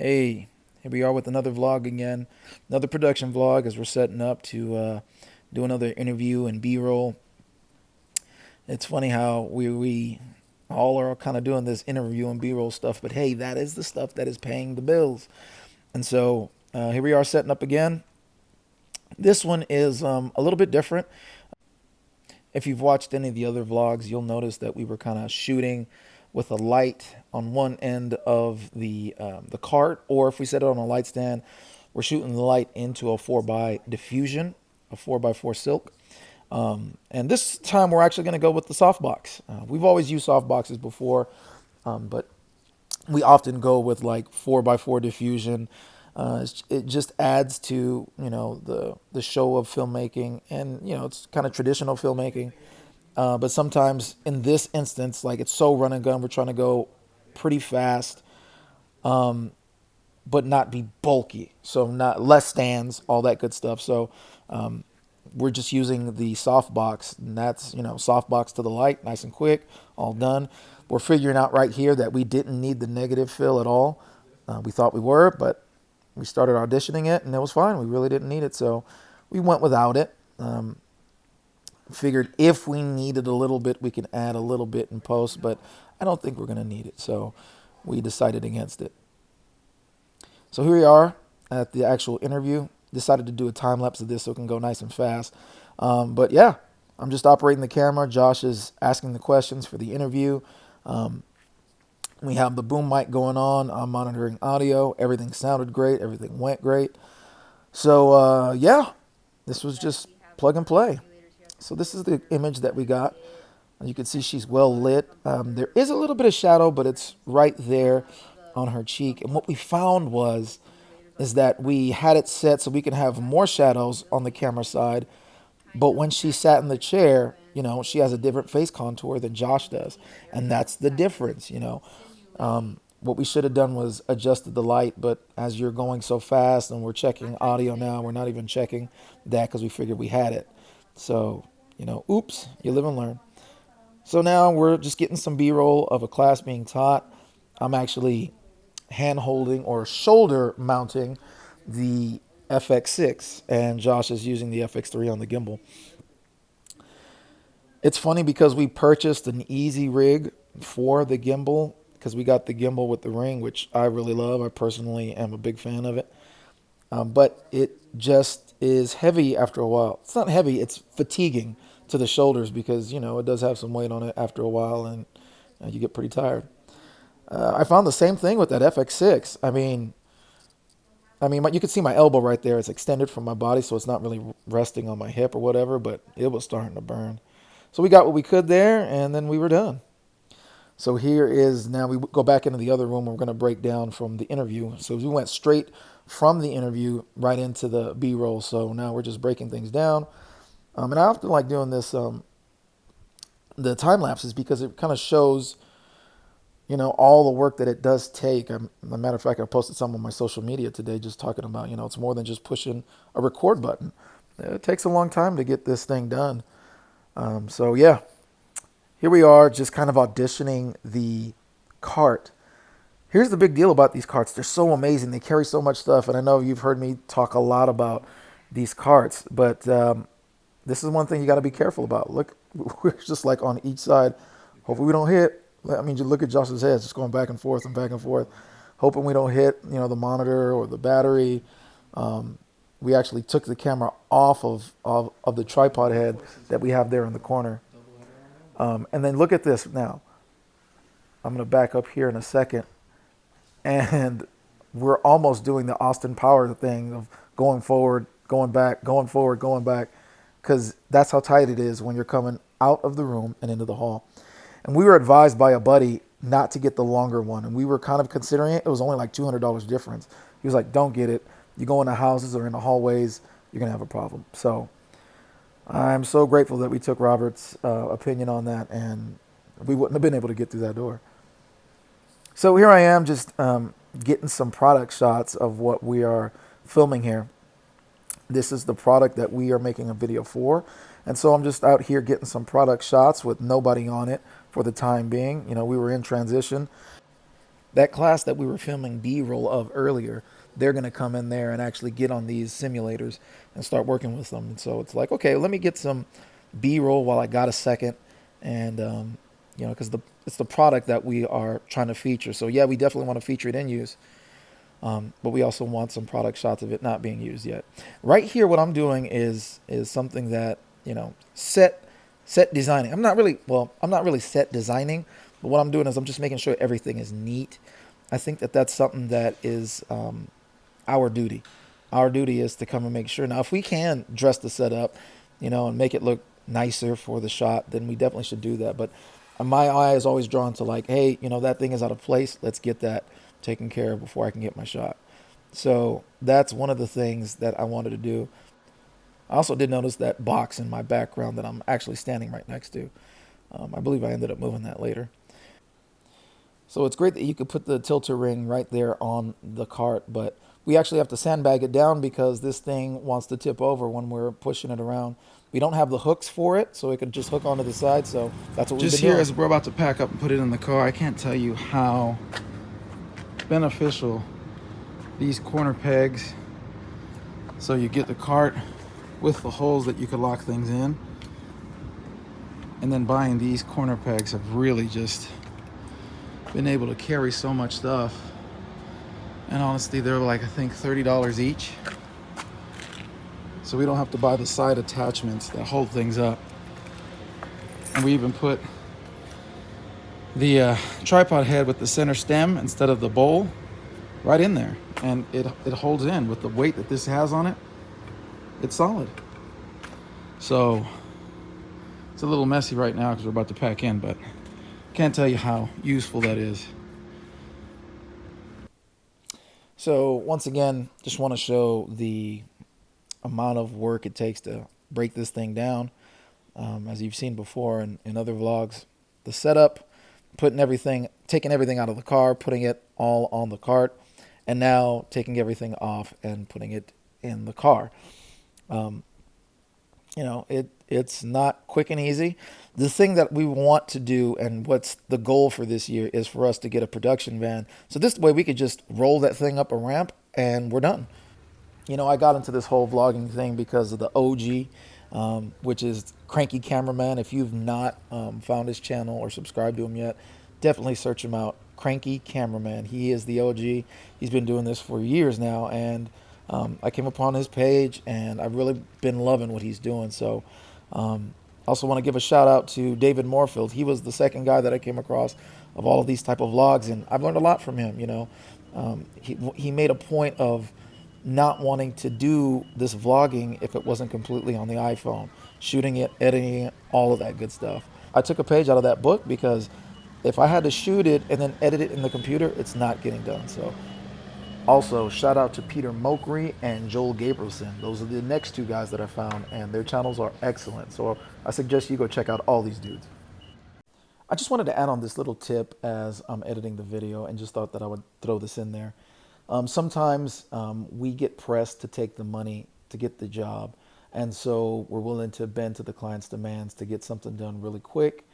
Hey, here we are with another vlog again, another production vlog as we're setting up to do another interview and B-roll. It's funny how we all are kind of doing this interview and B-roll stuff, but hey, that is the stuff that is paying the bills. And so here we are setting up again. This one is a little bit different. If you've watched any of the other vlogs, you'll notice that we were kind of shooting with a light on one end of the cart, or if we set it on a light stand, we're shooting the light into a 4x diffusion, a 4x4 silk. And this time we're actually going to go with the softbox. We've always used softboxes before, but we often go with like 4x4 diffusion. It just adds to the show of filmmaking, and it's kind of traditional filmmaking. But sometimes in this instance, like it's so run and gun, we're trying to go pretty fast, but not be bulky. So not less stands, all that good stuff. So we're just using the softbox, and that's softbox to the light, nice and quick, all done. We're figuring out right here that we didn't need the negative fill at all. We thought we were, but we started auditioning it, and it was fine. We really didn't need it, so we went without it. Figured if we needed a little bit, we could add a little bit in post, but I don't think we're going to need it, so we decided against it. So here we are at the actual interview. Decided to do a time lapse of this so it can go nice and fast. But yeah, I'm just operating the camera. Josh is asking the questions for the interview. We have the boom mic going on. I'm monitoring audio. Everything sounded great. Everything went great. So yeah, this was just plug and play. So this is the image that we got. You can see she's well lit. There is a little bit of shadow, but it's right there on her cheek. And what we found is that we had it set so we can have more shadows on the camera side. But when she sat in the chair, she has a different face contour than Josh does. And that's the difference. What we should have done was adjusted the light, but as you're going so fast and we're checking audio now, we're not even checking that because we figured we had it. So, oops, you live and learn. So now we're just getting some B-roll of a class being taught. I'm actually hand holding or shoulder mounting the FX6, and Josh is using the FX3 on the gimbal. It's funny because we purchased an easy rig for the gimbal because we got the gimbal with the ring, which I really love. I personally am a big fan of it. But it just is heavy after a while. It's not heavy, it's fatiguing to the shoulders because, it does have some weight on it after a while, and you get pretty tired. I found the same thing with that FX6. You can see my elbow right there. It's extended from my body, so it's not really resting on my hip or whatever, but it was starting to burn. So we got what we could there, and then we were done. So here is now we go back into the other room. We're going to break down from the interview. So we went straight from the interview right into the B-roll. So now we're just breaking things down. And I often like doing this, the time lapses, because it kind of shows, all the work that it does take. As a matter of fact, I posted some on my social media today just talking about, it's more than just pushing a record button. It takes a long time to get this thing done. So yeah, here we are just kind of auditioning the cart. Here's the big deal about these carts. They're so amazing. They carry so much stuff. And I know you've heard me talk a lot about these carts, but this is one thing you got to be careful about. Look, we're just like on each side. Hopefully we don't hit. You look at Josh's head, just going back and forth and back and forth, hoping we don't hit, the monitor or the battery. We actually took the camera off of the tripod head that we have there in the corner. And then look at this now. I'm going to back up here in a second. And we're almost doing the Austin Power thing of going forward, going back, going forward, going back, because that's how tight it is when you're coming out of the room and into the hall. And we were advised by a buddy not to get the longer one, and we were kind of considering it. It was only like $200 difference. He was like, don't get it. You go into houses or in the hallways, you're going to have a problem. So I'm so grateful that we took Robert's opinion on that, and we wouldn't have been able to get through that door. So here I am just getting some product shots of what we are filming here. This is the product that we are making a video for. And so I'm just out here getting some product shots with nobody on it for the time being. We were in transition. that class that we were filming B-roll of earlier, they're going to come in there and actually get on these simulators and start working with them. And so it's like, okay, let me get some B-roll while I got a second, and because it's the product that we are trying to feature. So yeah, we definitely want to feature it in use, but we also want some product shots of it not being used yet. Right here, what I'm doing is something that set designing. I'm not really set designing, but what I'm doing is I'm just making sure everything is neat. I think that that's something that is our duty. Our duty is to come and make sure. Now, if we can dress the set up, and make it look nicer for the shot, then we definitely should do that. But my eye is always drawn to like, hey, that thing is out of place. Let's get that taken care of before I can get my shot. So that's one of the things that I wanted to do. I also did notice that box in my background that I'm actually standing right next to. I believe I ended up moving that later. So it's great that you could put the tilter ring right there on the cart, but we actually have to sandbag it down because this thing wants to tip over when we're pushing it around. We don't have the hooks for it, so it could just hook onto the side, so that's what we've been doing. Just here as we're about to pack up and put it in the car, I can't tell you how beneficial these corner pegs, so you get the cart with the holes that you could lock things in, and then buying these corner pegs have really just been able to carry so much stuff. And honestly, they're like, I think $30 each, so we don't have to buy the side attachments that hold things up. And we even put the tripod head with the center stem instead of the bowl right in there, and it holds in with the weight that this has on it. It's solid. So it's a little messy right now because we're about to pack in, but can't tell you how useful that is. So once again, just want to show the amount of work it takes to break this thing down. As you've seen before in other vlogs, the setup, taking everything out of the car, putting it all on the cart, and now taking everything off and putting it in the car. It's not quick and easy. The thing that we want to do and what's the goal for this year is for us to get a production van. So this way we could just roll that thing up a ramp and we're done. I got into this whole vlogging thing because of the OG, which is Cranky Cameraman. If you've not found his channel or subscribed to him yet, definitely search him out. Cranky Cameraman. He is the OG. He's been doing this for years now, and I came upon his page, and I've really been loving what he's doing. So also want to give a shout out to David Moorfield. He was the second guy that I came across of all of these type of vlogs, and I've learned a lot from him. He made a point of not wanting to do this vlogging if it wasn't completely on the iPhone, shooting it, editing it, all of that good stuff. I took a page out of that book because if I had to shoot it and then edit it in the computer, it's not getting done. So also shout out to Peter Mokri and Joel Gabrielson. Those are the next two guys that I found, and their channels are excellent. So I suggest you go check out all these dudes. I just wanted to add on this little tip as I'm editing the video, and just thought that I would throw this in there. Sometimes we get pressed to take the money to get the job, and so we're willing to bend to the client's demands to get something done really quick,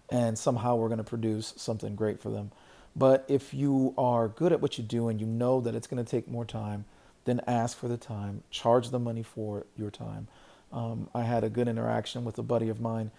and somehow we're going to produce something great for them. But if you are good at what you do and you know that it's going to take more time, then ask for the time, charge the money for your time. I had a good interaction with a buddy of mine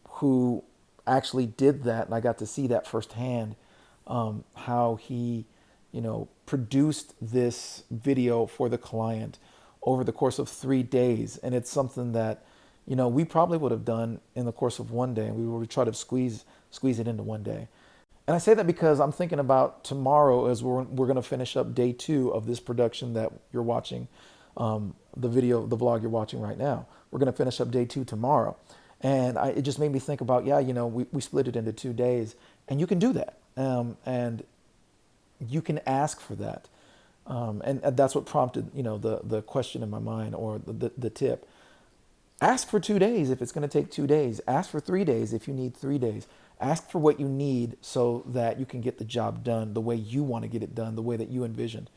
who actually did that, and I got to see that firsthand, how he produced this video for the client over the course of 3 days. And it's something that, we probably would have done in the course of one day. We would try to squeeze it into one day. And I say that because I'm thinking about tomorrow as we're going to finish up day 2 of this production that you're watching, the vlog you're watching right now. We're going to finish up day 2 tomorrow. And it just made me think about, we split it into 2 days, and you can do that. And you can ask for that. And that's what prompted, the question in my mind, or the tip. Ask for 2 days if it's going to take 2 days. Ask for 3 days if you need 3 days. Ask for what you need so that you can get the job done the way you want to get it done, the way that you envisioned.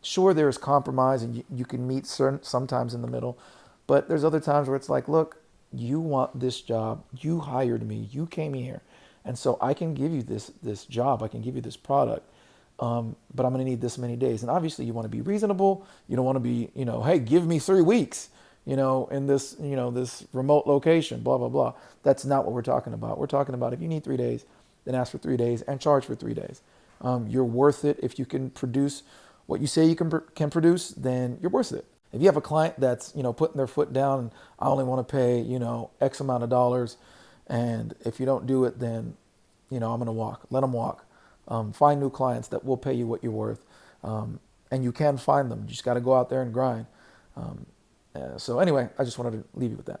Sure, there's compromise, and you can meet sometimes in the middle, but there's other times where it's like, look, you want this job, you hired me, you came here, And so I can give you this job, I can give you this product, but I'm going to need this many days. And obviously, you want to be reasonable. You don't want to be, hey, give me 3 weeks, in this, this remote location, blah blah blah. That's not what we're talking about. We're talking about if you need 3 days, then ask for 3 days and charge for 3 days. You're worth it if you can produce what you say you can produce. Then you're worth it. If you have a client that's putting their foot down, and I only want to pay X amount of dollars, and if you don't do it, then I'm going to walk. Let them walk. Find new clients that will pay you what you're worth, and you can find them. You just got to go out there and grind. So anyway, I just wanted to leave you with that.